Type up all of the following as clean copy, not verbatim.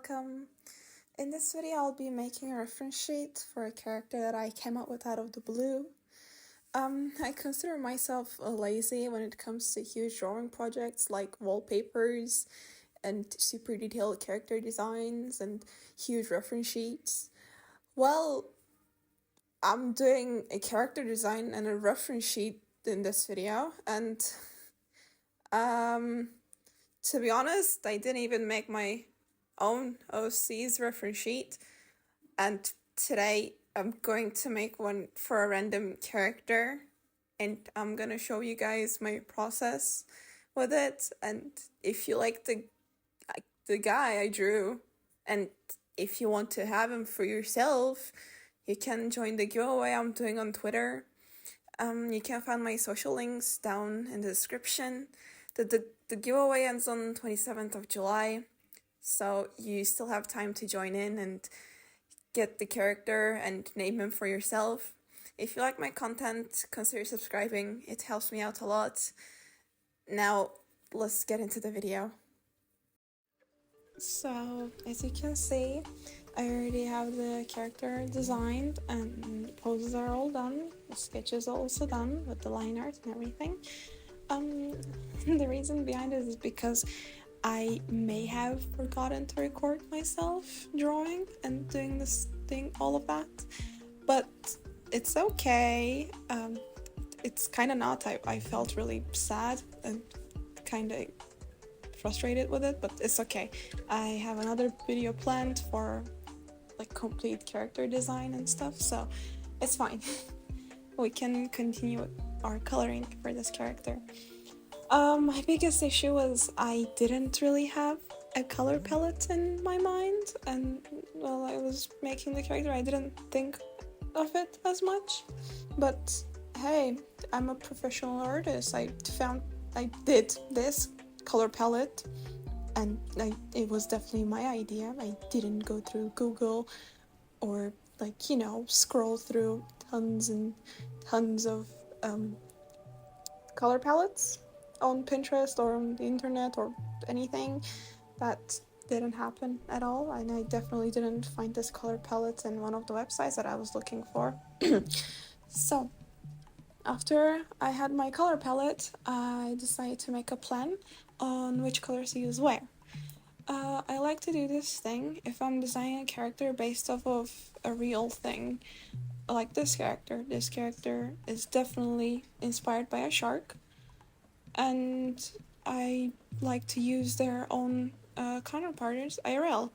welcome. In this video I'll be making a reference sheet for a character that I came up with out of the blue. I consider myself lazy when it comes to huge drawing projects like wallpapers and super detailed character designs and huge reference sheets. Well, I'm doing a character design and a reference sheet in this video, and to be honest, I didn't even make my own OC's reference sheet, and today I'm going to make one for a random character, and I'm gonna show you guys my process with it. And if you like the guy I drew, and if you want to have him for yourself, you can join the giveaway I'm doing on Twitter. You can find my social links down in the description. The giveaway ends on 27th of July, so you still have time to join in and get the character and name him for yourself. If you like my content, consider subscribing. It helps me out a lot. Now, let's get into the video. So, as you can see, I already have the character designed and the poses are all done. The sketches are also done with the line art and everything. The reason behind it is because I may have forgotten to record myself drawing and doing this thing, all of that, but it's okay. It's kind of not. I felt really sad and kind of frustrated with it, but it's okay. I have another video planned for like complete character design and stuff, so it's fine. We can continue our coloring for this character. My biggest issue was I didn't really have a color palette in my mind, and while I was making the character I didn't think of it as much. But hey, I'm a professional artist. I did this color palette, and it was definitely my idea. I didn't go through Google or scroll through tons and tons of color palettes on Pinterest or on the internet or anything. That didn't happen at all, and I definitely didn't find this color palette in one of the websites that I was looking for. So after I had my color palette, I decided to make a plan on which colors to use where. I like to do this thing if I'm designing a character based off of a real thing, like this character. This character is definitely inspired by a shark, and I like to use their own counterparts IRL.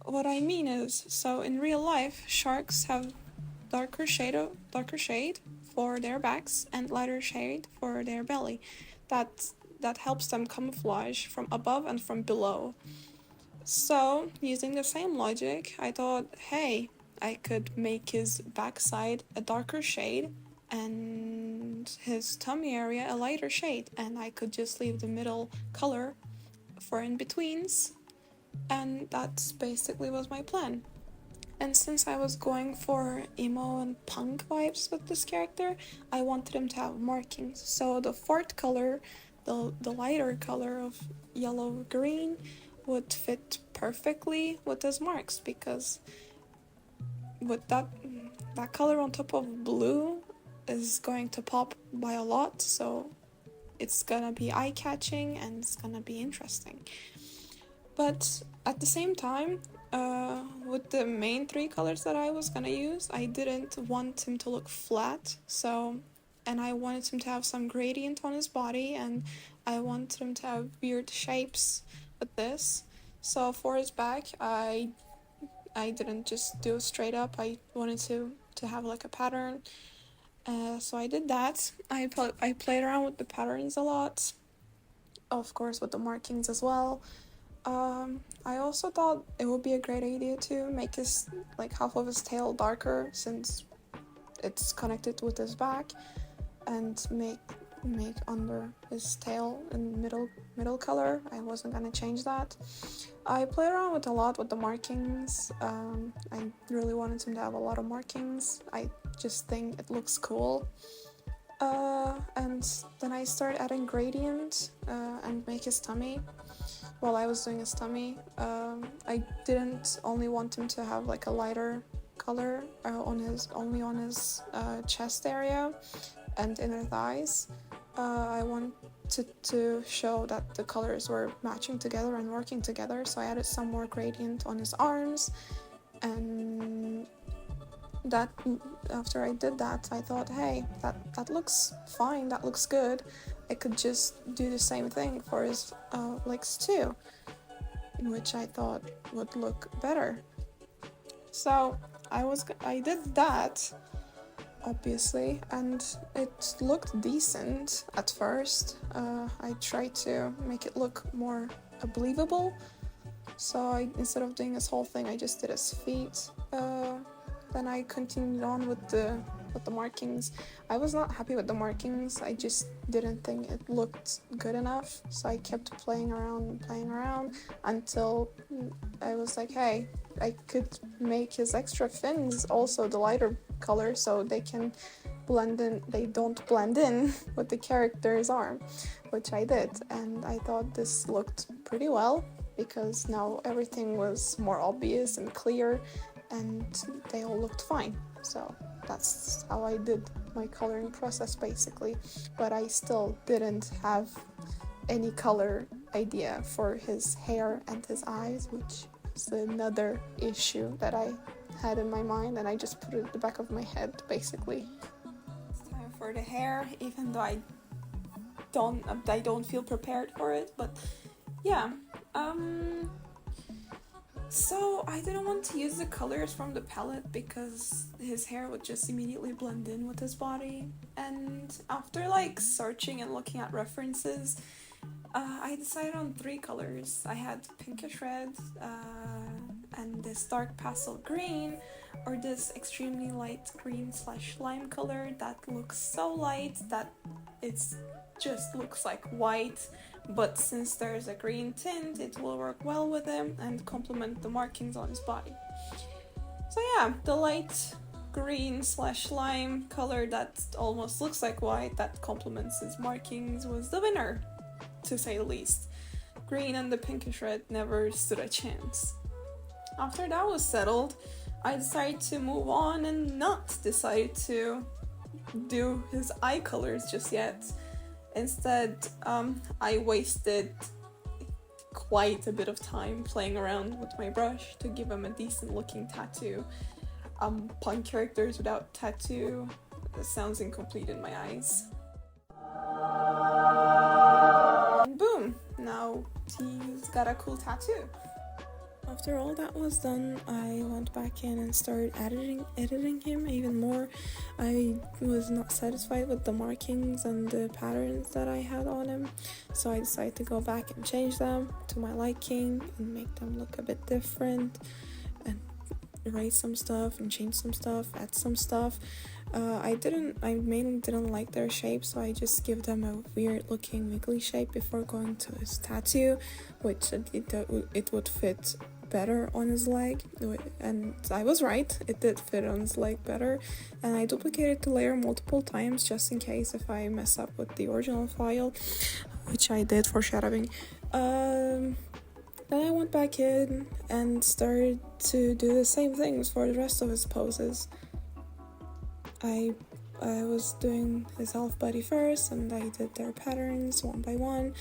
What I mean is, so in real life, sharks have darker shade for their backs and lighter shade for their belly. That helps them camouflage from above and from below. So, using the same logic, I thought, hey, I could make his backside a darker shade and his tummy area a lighter shade, and I could just leave the middle color for in-betweens, and that's basically was my plan. And since I was going for emo and punk vibes with this character, I wanted him to have markings. So the fourth color, the lighter color of yellow-green, would fit perfectly with his marks, because with that color on top of blue is going to pop by a lot, so it's gonna be eye-catching and it's gonna be interesting. But at the same time, with the main three colors that I was gonna use, I didn't want him to look flat, and I wanted him to have some gradient on his body, and I wanted him to have weird shapes with this. So for his back, I didn't just do straight up. I wanted to have like a pattern. So I did that. I played around with the patterns a lot, of course with the markings as well. I also thought it would be a great idea to make his half of his tail darker, since it's connected with his back, and make under his tail in middle color. I wasn't gonna change that. I played around with a lot with the markings. I really wanted him to have a lot of markings. I just think it looks cool. And then I started adding gradient and make his tummy. while I was doing his tummy. I didn't only want him to have like a lighter color on his chest area and inner thighs. I wanted to show that the colors were matching together and working together, so I added some more gradient on his arms, and that after I did that, I thought, hey, that looks fine, that looks good. I could just do the same thing for his legs too, which I thought would look better. So I did that, obviously, and it looked decent at first. I tried to make it look more believable, so instead of doing this whole thing, I just did his feet. Then I continued on with the markings. I was not happy with the markings. I just didn't think it looked good enough, so I kept playing around until I was like, hey, I could make his extra fins also the lighter color so they can blend in. They don't blend in with the character's arm, which I did, and I thought this looked pretty well because now everything was more obvious and clear, and they all looked fine. So that's how I did my coloring process basically, but I still didn't have any color idea for his hair and his eyes, which is another issue that I had in my mind, and I just put it at the back of my head basically. It's time for the hair, even though I don't feel prepared for it, but yeah. So I didn't want to use the colors from the palette because his hair would just immediately blend in with his body, and after like searching and looking at references, I decided on 3 colors. I had pinkish red, and this dark pastel green, or this extremely light green / lime color that looks so light that it's just looks like white, but since there's a green tint, it will work well with him and complement the markings on his body. So yeah, the light green / lime color that almost looks like white that complements his markings was the winner, to say the least. Green and the pinkish red never stood a chance. After that was settled, I decided to move on and not decide to do his eye colors just yet. Instead, I wasted quite a bit of time playing around with my brush to give him a decent looking tattoo. Pun characters without tattoo, that sounds incomplete in my eyes. And boom, now he's got a cool tattoo. After all that was done, I went back in and started editing him even more. I was not satisfied with the markings and the patterns that I had on him, so I decided to go back and change them to my liking and make them look a bit different, and erase some stuff and change some stuff, add some stuff. I mainly didn't like their shape, so I just give them a weird looking wiggly shape before going to his tattoo, which it would fit better on his leg, and I was right, it did fit on his leg better. And I duplicated the layer multiple times just in case if I mess up with the original file, which I did, foreshadowing. Then I went back in and started to do the same things for the rest of his poses. I was doing his half body first, and I did their patterns one by one.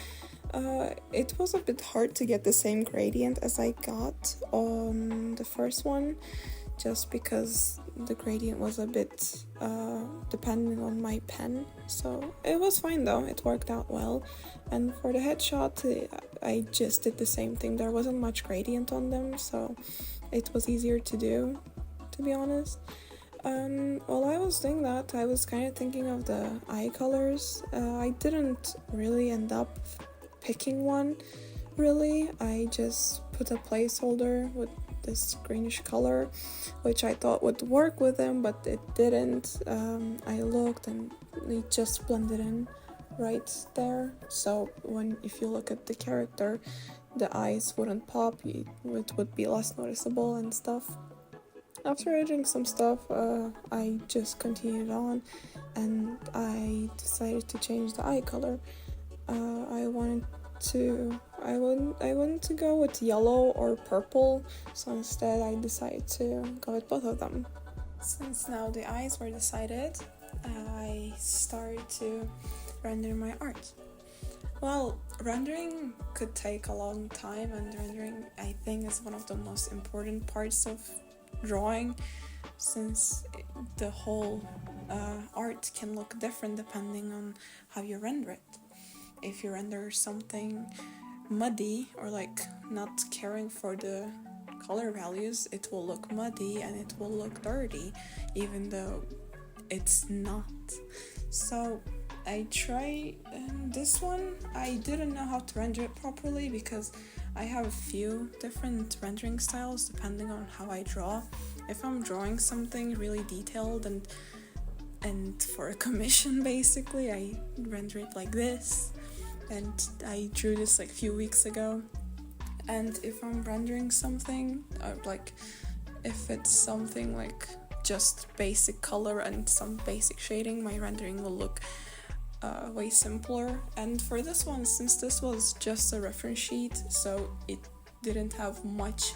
It was a bit hard to get the same gradient as I got on the first one, just because the gradient was a bit dependent on my pen. So it was fine though, it worked out well. And for the headshot, I just did the same thing. There wasn't much gradient on them, so it was easier to do, to be honest. While I was doing that, I was kind of thinking of the eye colors. I didn't really end up picking one, really. I just put a placeholder with this greenish color, which I thought would work with them, but it didn't. I looked and it just blended in right there. So if you look at the character, the eyes wouldn't pop, it would be less noticeable and stuff. After editing some stuff, I just continued on, and I decided to change the eye color. I wanted to I wouldn't to go with yellow or purple, so instead I decided to go with both of them. Since now the eyes were decided, I started to render my art. Well, rendering could take a long time, and rendering, I think, is one of the most important parts of drawing, since the whole art can look different depending on how you render it. If you render something muddy or like not caring for the color values, it will look muddy and it will look dirty, even though it's not. So I try this one. I didn't know how to render it properly because I have a few different rendering styles depending on how I draw. If I'm drawing something really detailed and for a commission, basically, I render it like this, and I drew this like a few weeks ago. And if I'm rendering something, like if it's something like just basic color and some basic shading, my rendering will look way simpler. And for this one, since this was just a reference sheet, so it didn't have much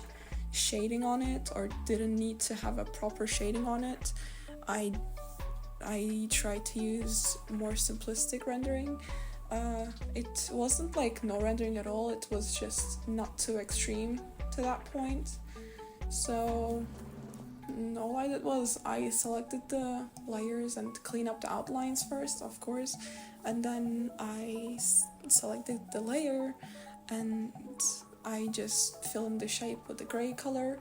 shading on it or didn't need to have a proper shading on it, I tried to use more simplistic rendering. It wasn't like no rendering at all, it was just not too extreme to that point. So all I did was I selected the layers and clean up the outlines first, of course, and then I selected the layer and I just fill in the shape with the gray color,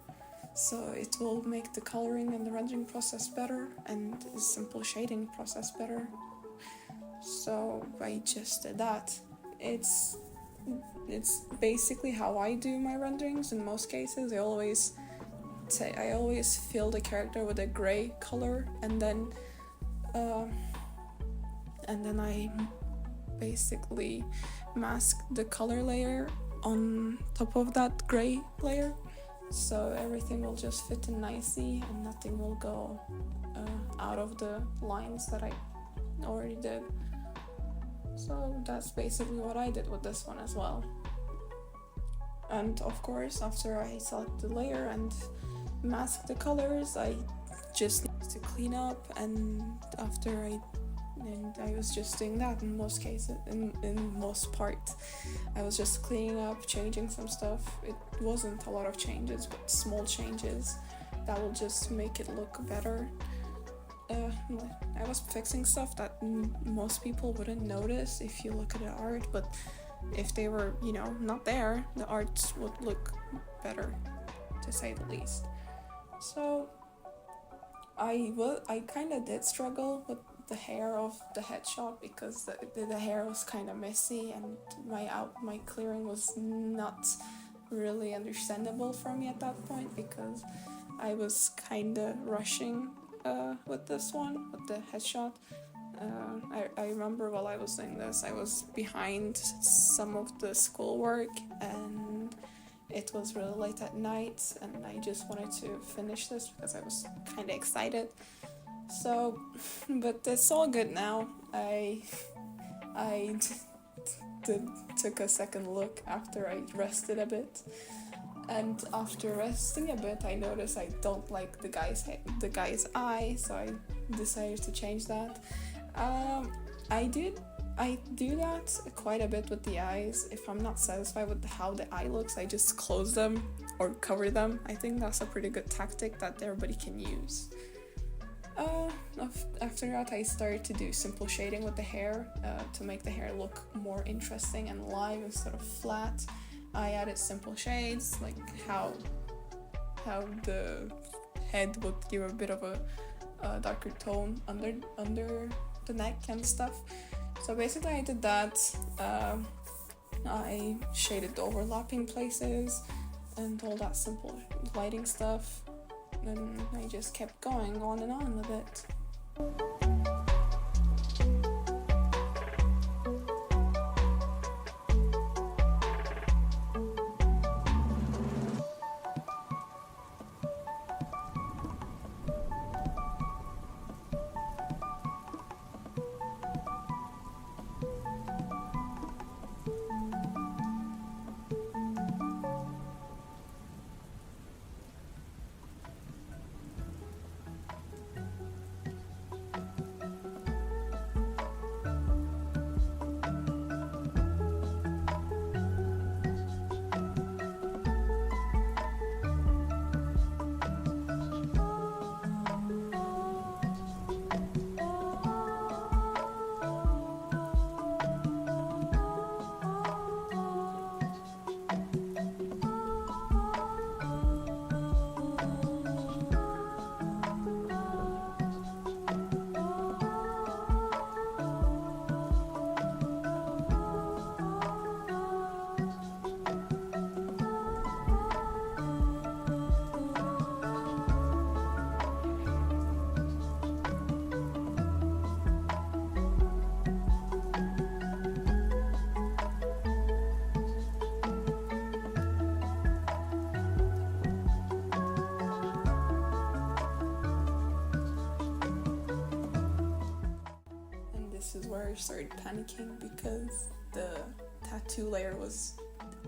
so it will make the coloring and the rendering process better and the simple shading process better. So I just did that. It's basically how I do my renderings in most cases. I always fill the character with a gray color, and then I basically mask the color layer on top of that gray layer, so everything will just fit in nicely and nothing will go out of the lines that I already did. So that's basically what I did with this one as well. And of course, after I select the layer and mask the colors, I just need to clean up, and I was just doing that in most cases, in most part. I was just cleaning up, changing some stuff. It wasn't a lot of changes, but small changes that will just make it look better. I was fixing stuff that most people wouldn't notice if you look at the art, but if they were, not there, the art would look better, to say the least. So I kind of did struggle with the hair of the headshot because the hair was kind of messy and my clearing was not really understandable for me at that point because I was kind of rushing with this one, with the headshot. I remember while I was doing this, I was behind some of the schoolwork and it was really late at night and I just wanted to finish this because I was kind of excited. So, but it's all good now. I took a second look after I rested a bit. And after resting a bit, I noticed I don't like the guy's eye, so I decided to change that. I do that quite a bit with the eyes. If I'm not satisfied with how the eye looks, I just close them or cover them. I think that's a pretty good tactic that everybody can use. After that, I started to do simple shading with the hair to make the hair look more interesting and live instead of flat. I added simple shades, like how the head would give a bit of a darker tone under the neck and stuff. So basically I did that. I shaded the overlapping places and all that simple lighting stuff. And I just kept going on and on with it. first started panicking because the tattoo layer was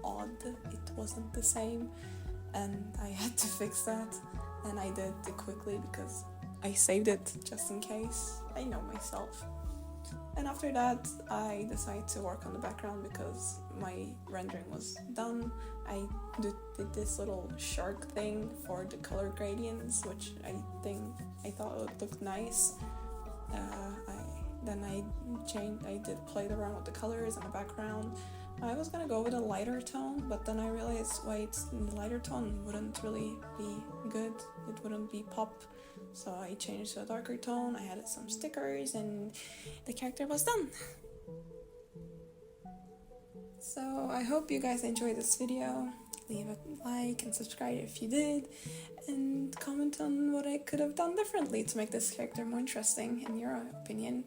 odd, it wasn't the same, and I had to fix that, and I did it quickly because I saved it just in case. I know myself. And after that, I decided to work on the background because my rendering was done. I did this little shark thing for the color gradients, which I thought would look nice. I did play around with the colors in the background. I was gonna go with a lighter tone, but then I realized, wait, the lighter tone wouldn't really be good. It wouldn't be pop. So I changed to a darker tone, I added some stickers, and the character was done. So I hope you guys enjoyed this video. Leave a like and subscribe if you did, and comment on what I could have done differently to make this character more interesting in your opinion.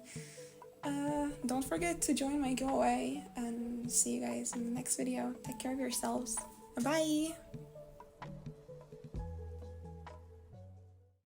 Don't forget to join my giveaway, and see you guys in the next video. Take care of yourselves. Bye!